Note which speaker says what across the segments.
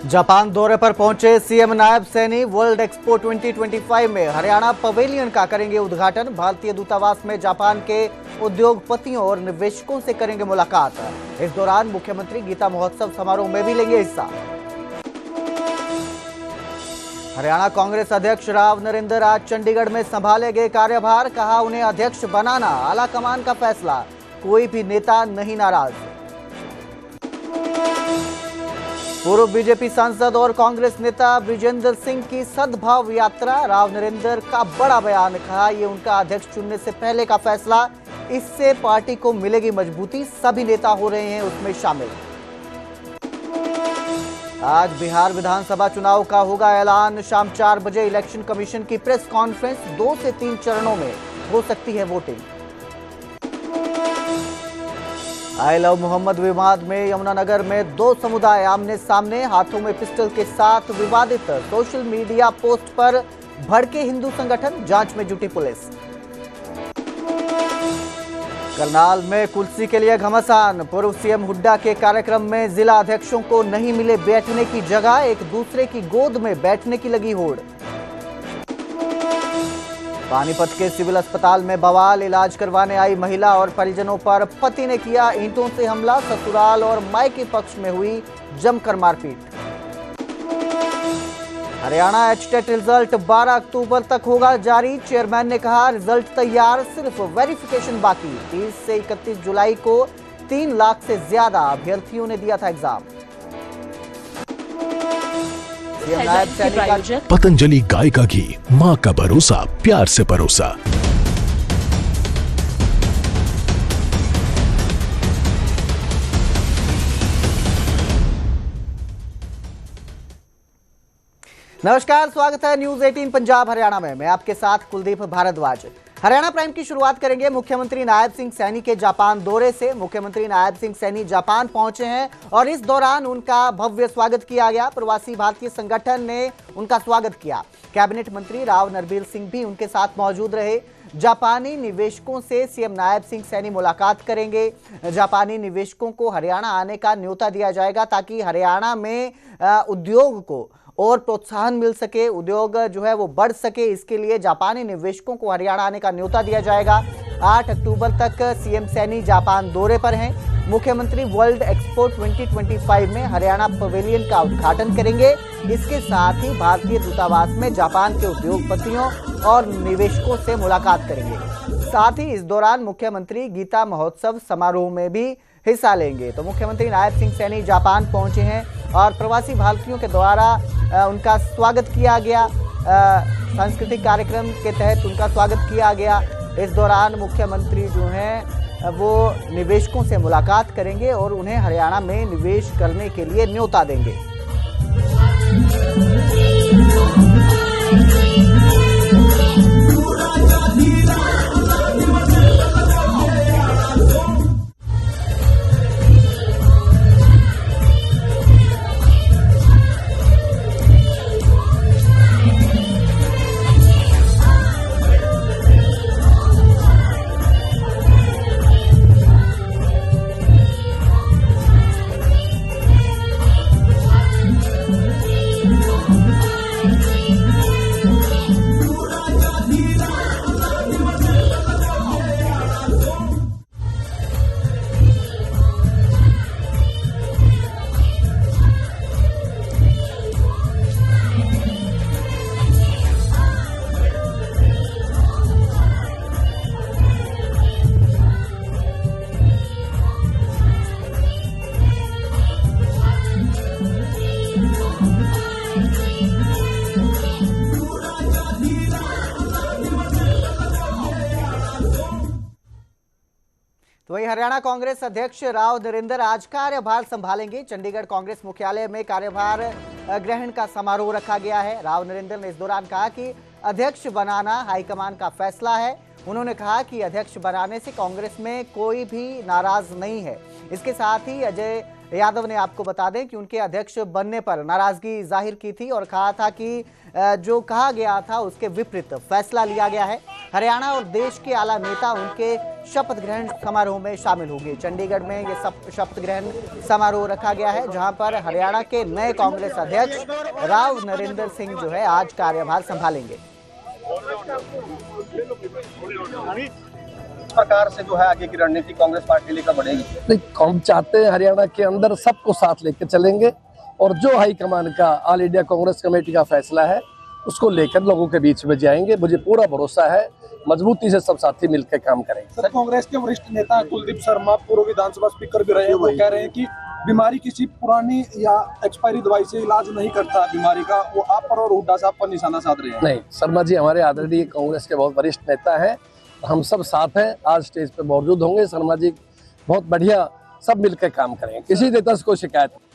Speaker 1: Japan दौरे पर पहुंचे CM Nayab Saini world expo 2025 में हरियाणा पवेलियन का करेंगे उद्घाटन। भारतीय दूतावास में जापान के उद्योगपतियों और निवेशकों से करेंगे मुलाकात। इस दौरान मुख्यमंत्री गीता महोत्सव समारोह में भी लेंगे हिस्सा। हरियाणा कांग्रेस अध्यक्ष राव नरेंद्र आज चंडीगढ़ में संभालेंगे कार्यभार। कहा, उन्हें अध्यक्ष बनाना आलाकमान का फैसला, कोई भी नेता नहीं नाराज। पूर्व बीजेपी सांसद और कांग्रेस नेता ब्रिजेंद्र सिंह की सद्भाव यात्रा। राव नरेंद्र का बड़ा बयान। कहा, ये उनका अध्यक्ष चुनने से पहले का फैसला, इससे पार्टी को मिलेगी मजबूती। सभी नेता हो रहे हैं उसमें शामिल। आज बिहार विधानसभा चुनाव का होगा ऐलान। शाम 4 बजे इलेक्शन कमीशन की प्रेस कॉन्फ्रेंस। 2 से 3 चरणों में हो सकती है वोटिंग। आई लव मोहम्मद विवाद में यमुनानगर में 2 समुदाय आमने सामने, हाथों में पिस्टल के साथ विवादित। सोशल मीडिया पोस्ट पर भड़के हिंदू संगठन, जांच में जुटी पुलिस। करनाल में कुर्सी के लिए घमासान। पूर्व सीएम हुड्डा के कार्यक्रम में जिला अध्यक्षों को नहीं मिले बैठने की जगह, एक दूसरे की गोद में बैठने की लगी होड़। पानीपत के सिविल अस्पताल में बवाल। इलाज करवाने आई महिला और परिजनों पर पति ने किया ईंटों से हमला। ससुराल और मायके पक्ष में हुई जमकर मारपीट। हरियाणा एचटेट रिजल्ट 12 अक्टूबर तक होगा जारी। चेयरमैन ने कहा, रिजल्ट तैयार, सिर्फ वेरिफिकेशन बाकी। 30 से 31 जुलाई को 3 लाख से ज्यादा अभ्यर्थियों ने दिया था एग्जाम।
Speaker 2: पतंजलि गाय का घी, माँ का भरोसा, प्यार से परोसा।
Speaker 1: नमस्कार, स्वागत है न्यूज 18 पंजाब हरियाणा में। मैं आपके साथ कुलदीप भारद्वाज। हरियाणा प्राइम की शुरुआत करेंगे मुख्यमंत्री नायब सिंह सैनी के जापान दौरे से। मुख्यमंत्री नायब सिंह सैनी जापान पहुंचे हैं और इस दौरान उनका भव्य स्वागत किया गया। प्रवासी भारतीय संगठन ने उनका स्वागत किया। कैबिनेट मंत्री राव नरबीर सिंह भी उनके साथ मौजूद रहे। जापानी निवेशकों से सीएम नायब सिंह सैनी मुलाकात करेंगे। जापानी निवेशकों को हरियाणा आने का न्योता दिया जाएगा ताकि हरियाणा में उद्योग को और प्रोत्साहन मिल सके, उद्योग जो है वो बढ़ सके। इसके लिए जापानी निवेशकों को हरियाणा आने का न्योता दिया जाएगा। 8 अक्टूबर तक सीएम सैनी जापान दौरे पर हैं। मुख्यमंत्री वर्ल्ड एक्सपो 2025 में हरियाणा पवेलियन का उद्घाटन करेंगे। इसके साथ ही भारतीय दूतावास में जापान के उद्योगपतियों और निवेशकों से मुलाकात करेंगे। साथ ही इस दौरान मुख्यमंत्री गीता महोत्सव समारोह में भी हिस्सा लेंगे। तो मुख्यमंत्री नायब सिंह सैनी जापान पहुंचे हैं और प्रवासी भारतीयों के द्वारा उनका स्वागत किया गया। सांस्कृतिक कार्यक्रम के तहत उनका स्वागत किया गया। इस दौरान मुख्यमंत्री जो हैं वो निवेशकों से मुलाकात करेंगे और उन्हें हरियाणा में निवेश करने के लिए न्योता देंगे। तो वही हरियाणा कांग्रेस अध्यक्ष राव नरेंद्र आज कार्यभार संभालेंगे। चंडीगढ़ कांग्रेस मुख्यालय में कार्यभार ग्रहण का समारोह रखा गया है। राव नरेंद्र ने इस दौरान कहा कि अध्यक्ष बनाना हाईकमान का फैसला है। उन्होंने कहा कि अध्यक्ष बनाने से कांग्रेस में कोई भी नाराज नहीं है। इसके साथ ही यादव ने आपको बता दें कि उनके अध्यक्ष बनने पर नाराजगी जाहिर की थी और कहा था कि जो कहा गया था उसके विपरीत फैसला लिया गया है। हरियाणा और देश के आला नेता उनके शपथ ग्रहण समारोह में शामिल होंगे। चंडीगढ़ में ये शपथ ग्रहण समारोह रखा गया है, जहां पर हरियाणा के नए कांग्रेस अध्यक्ष राव नरेंद्र सिंह जो है आज कार्यभार संभालेंगे।
Speaker 3: प्रकार से जो है आगे की रणनीति कांग्रेस पार्टी लेकर बढ़ेगी?
Speaker 4: नहीं, हम चाहते हैं हरियाणा के अंदर सबको साथ लेकर चलेंगे और जो हाईकमान का ऑल इंडिया कांग्रेस कमेटी का फैसला है उसको लेकर लोगों के बीच में जाएंगे। मुझे पूरा भरोसा है, मजबूती से सब साथी मिलकर काम करेंगे।
Speaker 3: सर, कांग्रेस के वरिष्ठ नेता कुलदीप शर्मा पूर्व विधानसभा स्पीकर भी रहे हैं, वो कह रहे हैं कि बीमारी किसी पुरानी या एक्सपायरी दवाई से इलाज नहीं करता बीमारी का, वो आप पर और हुड्डा साहब पर निशाना साध रहे हैं।
Speaker 4: नहीं, शर्मा जी हमारे आदरणीय कांग्रेस के बहुत वरिष्ठ नेता हैं, हम सब साथ हैं, आज स्टेज पे मौजूद होंगे। शर्मा जी बहुत बढ़िया, सब मिलकर काम करेंगे, किसी नेता से कोई शिकायत नहीं।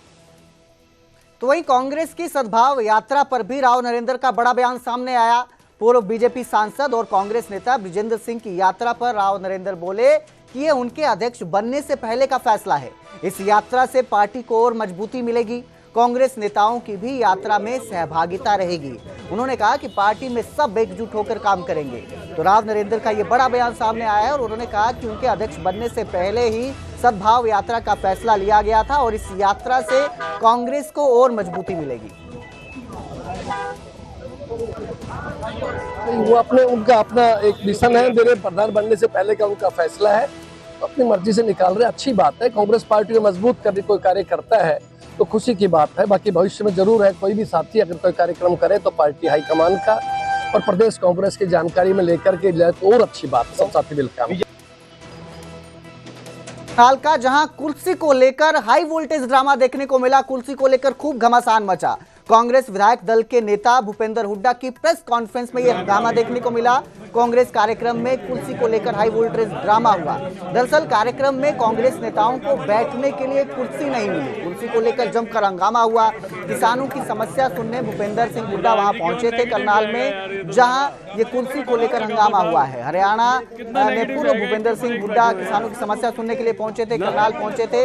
Speaker 1: तो वहीं कांग्रेस की सद्भाव यात्रा पर भी राव नरेंद्र का बड़ा बयान सामने आया। पूर्व बीजेपी सांसद और कांग्रेस नेता बृजेंद्र सिंह की यात्रा पर राव नरेंद्र बोले कि ये उनके अध्यक्ष बनने से पहले का फैसला है। इस यात्रा से पार्टी को और मजबूती मिलेगी। कांग्रेस नेताओं की भी यात्रा में सहभागिता रहेगी। उन्होंने कहा कि पार्टी में सब एकजुट होकर काम करेंगे। तो राव नरेंद्र का ये बड़ा बयान सामने आया है और उन्होंने कहा कि उनके अध्यक्ष बनने से पहले ही सद्भाव यात्रा का फैसला लिया गया था और इस यात्रा से कांग्रेस को और मजबूती मिलेगी।
Speaker 4: वो उनका अपना एक मिशन है, मेरे प्रधान बनने से पहले का उनका फैसला है, तो अपनी मर्जी से निकाल रहे, अच्छी बात है। कांग्रेस पार्टी को मजबूत करने कोई कार्य करता है तो खुशी की बात है। बाकी भविष्य में जरूर है, कोई भी साथी अगर कोई कार्यक्रम करे तो पार्टी हाईकमान का और प्रदेश कांग्रेस की जानकारी में लेकर के जाए तो और अच्छी बात है, सब साथी मिलकर।
Speaker 1: साल का जहां कुर्सी को लेकर हाई वोल्टेज ड्रामा देखने को मिला, कुर्सी को लेकर खूब घमासान मचा। कांग्रेस विधायक दल के नेता भूपेंद्र हुड्डा की प्रेस कॉन्फ्रेंस में यह हंगामा देखने को मिला। कांग्रेस कार्यक्रम में कुर्सी को लेकर हाई वोल्टेज ड्रामा हुआ। दरअसल कार्यक्रम में कांग्रेस नेताओं को बैठने के लिए कुर्सी नहीं मिली। कुर्सी को लेकर जमकर हंगामा हुआ। किसानों की समस्या सुनने भूपेंद्र सिंह हुड्डा वहां पहुंचे थे करनाल में, जहां ये कुर्सी को लेकर हंगामा हुआ है। हरियाणा ने पूर्व भूपेंद्र सिंह हुड्डा किसानों की समस्या सुनने के लिए पहुंचे थे, करनाल पहुंचे थे।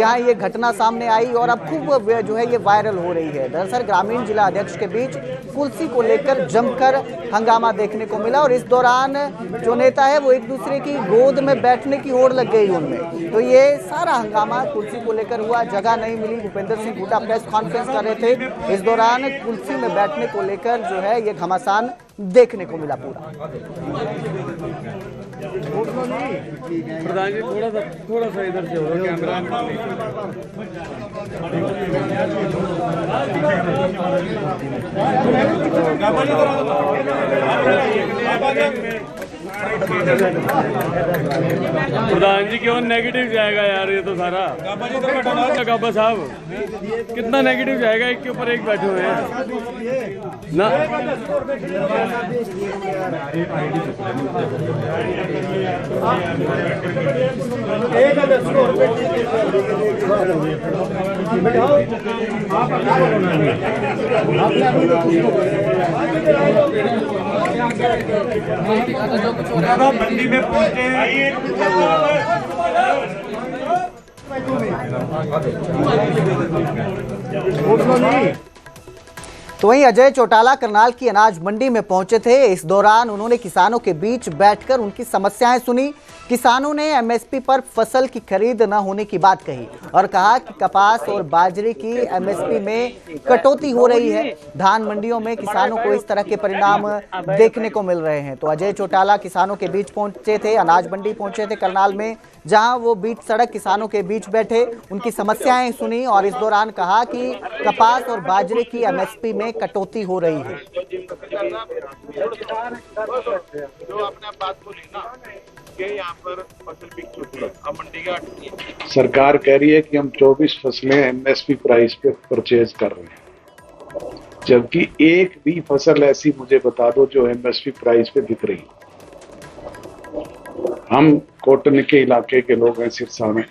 Speaker 1: यहाँ ये घटना सामने आई और अब खूब जो है ये वायरल हो रही है। दरअसल ग्रामीण जिला अध्यक्ष के बीच कुर्सी को लेकर जमकर हंगामा देखने को मिला और इस दौरान जो नेता है वो एक दूसरे की गोद में बैठने की होड़ लग गई उनमें। तो ये सारा हंगामा कुर्सी को लेकर हुआ, जगह नहीं मिली। भूपेंद्र सिंह हुड्डा प्रेस कॉन्फ्रेंस कर रहे थे, इस दौरान कुर्सी में बैठने को लेकर जो है ये घमासान देखने को मिला पूरा।
Speaker 5: प्रधान जी थोड़ा सा इधर से होगा कैमरा। प्रधान जी क्यों नेगेटिव जाएगा यार, ये तो सारा गाबा साहब कितना नेगेटिव जाएगा, एक के ऊपर एक बैठे हुए हैं ना।
Speaker 6: मंडी में पहुंचे
Speaker 1: तो वहीं अजय चौटाला करनाल की अनाज मंडी में पहुंचे थे। इस दौरान उन्होंने किसानों के बीच बैठकर उनकी समस्याएं सुनी। किसानों ने एमएसपी पर फसल की खरीद न होने की बात कही और कहा कि कपास और बाजरे की एमएसपी में कटौती हो रही है। धान मंडियों में किसानों को इस तरह के परिणाम देखने को मिल रहे हैं। तो अजय चौटाला किसानों के बीच पहुंचे थे, अनाज मंडी पहुंचे थे करनाल में, जहां वो बीच सड़क किसानों के बीच बैठे, उनकी समस्याएं सुनी और इस दौरान कहा कि कपास और बाजरे की एमएसपी में कटौती हो रही है।
Speaker 6: जो आपने बात बोली ना कि यहाँ पर फसल बिक चुकी है, अब मंडी का
Speaker 7: सरकार कह रही है कि हम 24 फसलें एमएसपी प्राइस पे परचेज कर रहे हैं, जबकि एक भी फसल ऐसी मुझे बता दो जो एमएसपी प्राइस पे बिक रही। हम कॉटन के इलाके के लोग हैं, सिरसा में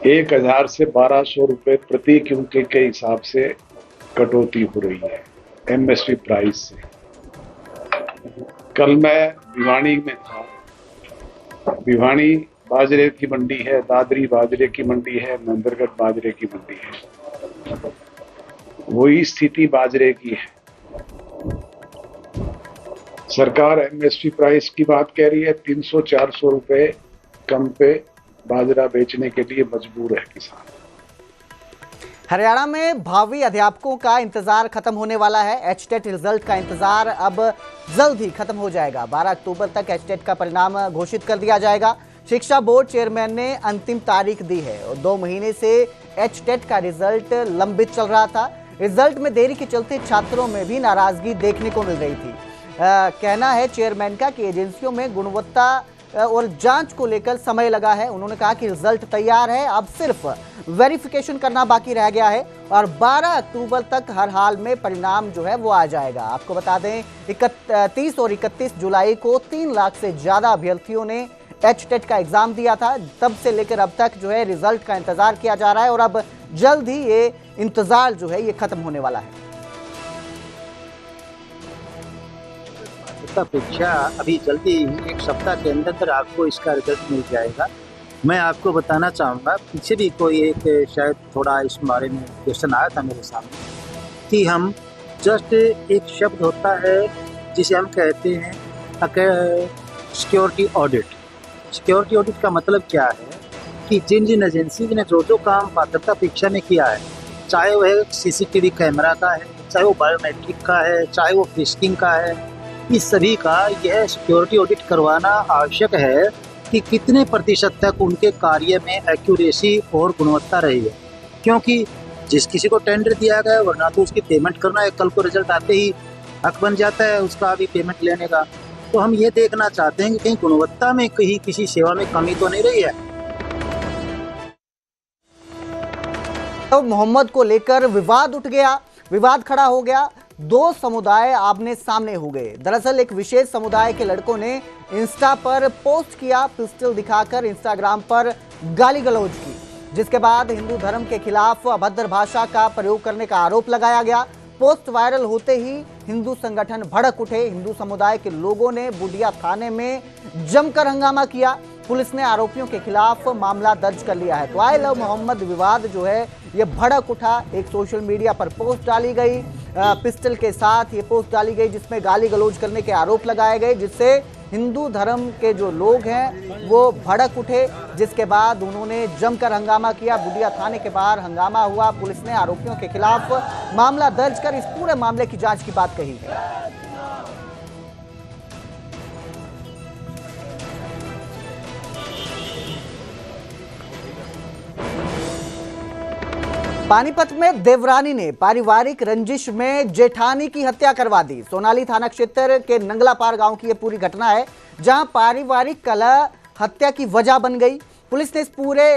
Speaker 7: 1000 से 1200 रुपए प्रति क्विंटल के हिसाब से कटौती हो रही है एमएसपी प्राइस से। कल मैं भिवानी में था, भिवानी बाजरे की मंडी है, दादरी बाजरे की मंडी है, महेंद्रगढ़ बाजरे की मंडी है। वही स्थिति बाजरे की है। सरकार एमएसपी प्राइस की बात कह रही है, 300-400 रुपए कम पे बाजरा बेचने के लिए मजबूर है किसान।
Speaker 1: हरियाणा में भावी अध्यापकों का इंतजार खत्म होने वाला है। एचटेट रिजल्ट का इंतजार अब जल्द ही खत्म हो जाएगा। 12 अक्टूबर तक एचटेट का परिणाम घोषित कर दिया जाएगा। शिक्षा बोर्ड चेयरमैन ने अंतिम तारीख दी है और 2 महीने से एचटेट का रिजल्ट लंबित चल रहा था। रिजल्ट में देरी के चलते छात्रों में भी नाराजगी देखने को मिल रही थी। कहना है चेयरमैन का कि एजेंसियों में गुणवत्ता और जांच को लेकर समय लगा है। उन्होंने कहा कि रिजल्ट तैयार है, अब सिर्फ वेरिफिकेशन करना बाकी रह गया है और 12 अक्टूबर तक हर हाल में परिणाम जो है वो आ जाएगा। आपको बता दें 30 और 31 जुलाई को 3 लाख से ज्यादा अभ्यर्थियों ने एचटेट का एग्जाम दिया था। तब से लेकर अब तक जो है रिजल्ट का इंतजार किया जा रहा है और अब जल्द ही ये इंतजार जो है ये खत्म होने वाला है।
Speaker 8: परीक्षा अभी जल्दी ही 1 सप्ताह के अंदर आपको इसका रिजल्ट मिल जाएगा। मैं आपको बताना चाहूँगा, पीछे भी कोई एक शायद थोड़ा इस बारे में क्वेश्चन आया था मेरे सामने कि हम जस्ट एक शब्द होता है जिसे हम कहते हैं सिक्योरिटी ऑडिट। सिक्योरिटी ऑडिट का मतलब क्या है कि जिन जिन एजेंसी ने जो काम पात्रता परीक्षा में किया है, चाहे वह सीसीटीवी कैमरा का है, चाहे वो बायोमेट्रिक का है, चाहे वो फिस्किंग का है, इस सभी का यह सिक्योरिटी ऑडिट करवाना आवश्यक है कि कितने प्रतिशत तक उनके कार्य में एक्यूरेसी और गुणवत्ता रही है। क्योंकि जिस किसी को टेंडर दिया गया वरना तो उसकी पेमेंट करना है, कल को रिजल्ट आते ही हक बन जाता है उसका भी पेमेंट लेने का। तो हम ये देखना चाहते हैं कि कहीं गुणवत्ता में कहीं किसी सेवा में कमी तो नहीं रही है।
Speaker 1: तो मोहम्मद को लेकर विवाद उठ गया, विवाद खड़ा हो गया। 2 समुदाय आमने सामने हो गए। दरअसल एक विशेष समुदाय के लड़कों ने इंस्टा पर पोस्ट किया, पिस्टल दिखाकर इंस्टाग्राम पर गाली गलौज की, जिसके बाद हिंदू धर्म के खिलाफ अभद्र भाषा का प्रयोग करने का आरोप लगाया गया। पोस्ट वायरल होते ही हिंदू संगठन भड़क उठे। हिंदू समुदाय के लोगों ने बूडिया थाने में जमकर हंगामा किया। पुलिस ने आरोपियों के खिलाफ मामला दर्ज कर लिया है। तो आई लव मोहम्मद विवाद जो है ये भड़क उठा। एक सोशल मीडिया पर पोस्ट डाली गई, पिस्टल के साथ ये पोस्ट डाली गई जिसमें गाली गलौज करने के आरोप लगाए गए, जिससे हिंदू धर्म के जो लोग हैं वो भड़क उठे, जिसके बाद उन्होंने जमकर हंगामा किया। बूडिया थाने के बाहर हंगामा हुआ। पुलिस ने आरोपियों के खिलाफ मामला दर्ज कर इस पूरे मामले की जांच की बात कही है। पानीपत में देवरानी ने पारिवारिक रंजिश में जेठानी की हत्या करवा दी। सोनाली थाना क्षेत्र के नंगलापार गांव की यह पूरी घटना है, जहां पारिवारिक कलह हत्या की वजह बन गई। पुलिस ने इस पूरे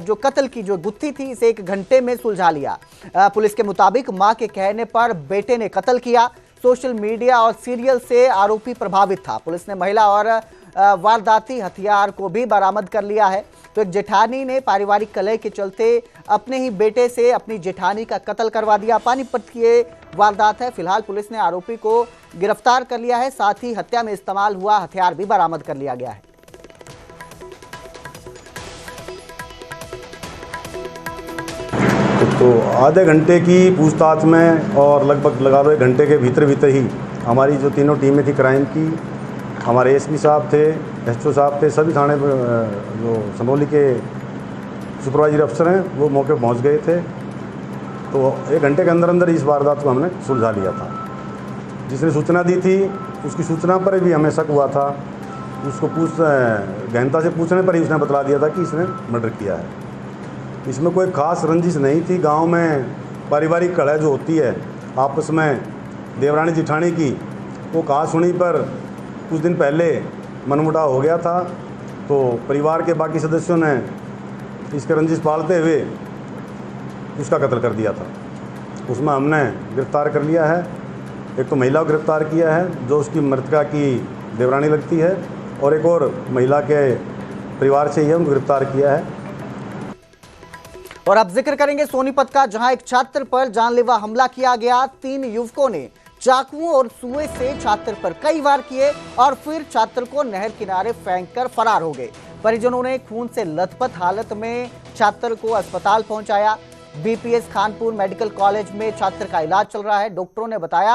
Speaker 1: जो कत्ल की जो गुत्थी थी इसे 1 घंटे में सुलझा लिया। पुलिस के मुताबिक मां के कहने पर बेटे ने कत्ल किया। सोशल मीडिया और सीरियल से आरोपी प्रभावित था। पुलिस ने महिला और वारदाती हथियार को भी बरामद कर लिया है। तो एक जेठानी ने पारिवारिक कलह के चलते अपने ही बेटे से अपनी जेठानी का कत्ल करवा दिया। पानीपत की ये वारदात है। फिलहाल पुलिस ने आरोपी को गिरफ्तार कर लिया है, साथ ही हत्या में इस्तेमाल हुआ हथियार भी बरामद कर लिया गया है।
Speaker 9: तो आधे घंटे की पूछताछ में और लगभग लगा लो 1 घंटे के भीतर ही हमारी जो तीनों टीमें थी क्राइम की, हमारे एसपी साहब थे, एसओ साहब थे, सभी थाने जो सनोली के सुपरवाइजर अफसर हैं वो मौके पर पहुंच गए थे। तो 1 घंटे के अंदर इस वारदात को हमने सुलझा लिया था। जिसने सूचना दी थी उसकी सूचना पर भी हमें शक हुआ था। उसको गहनता से पूछने पर ही उसने बतला दिया था कि इसने मर्डर किया है। इसमें कोई खास रंजिश नहीं थी। गांव में पारिवारिक कलह जो होती है आपस में देवरानी जिठानी की, वो कहा सुनी पर कुछ दिन पहले मनमुटाव हो गया था। तो परिवार के बाकी सदस्यों ने इसके रंजिश पालते हुए उसका कत्ल कर दिया था। उसमें हमने गिरफ्तार कर लिया है। एक तो महिला को गिरफ्तार किया है जो उसकी मृतका की देवरानी लगती है, और एक और महिला के परिवार से ही है, उनको गिरफ्तार किया है।
Speaker 1: और अब जिक्र करेंगे सोनीपत का, जहां एक छात्र पर जानलेवा हमला किया गया। 3 युवकों ने चाकुओं और सुए से छात्र पर कई वार किए और फिर छात्र को नहर किनारे फेंककर फरार हो गए। परिजनों ने खून से लथपथ हालत में छात्र को अस्पताल पहुंचाया। बीपीएस खानपुर मेडिकल कॉलेज में छात्र का इलाज चल रहा है। डॉक्टरों ने बताया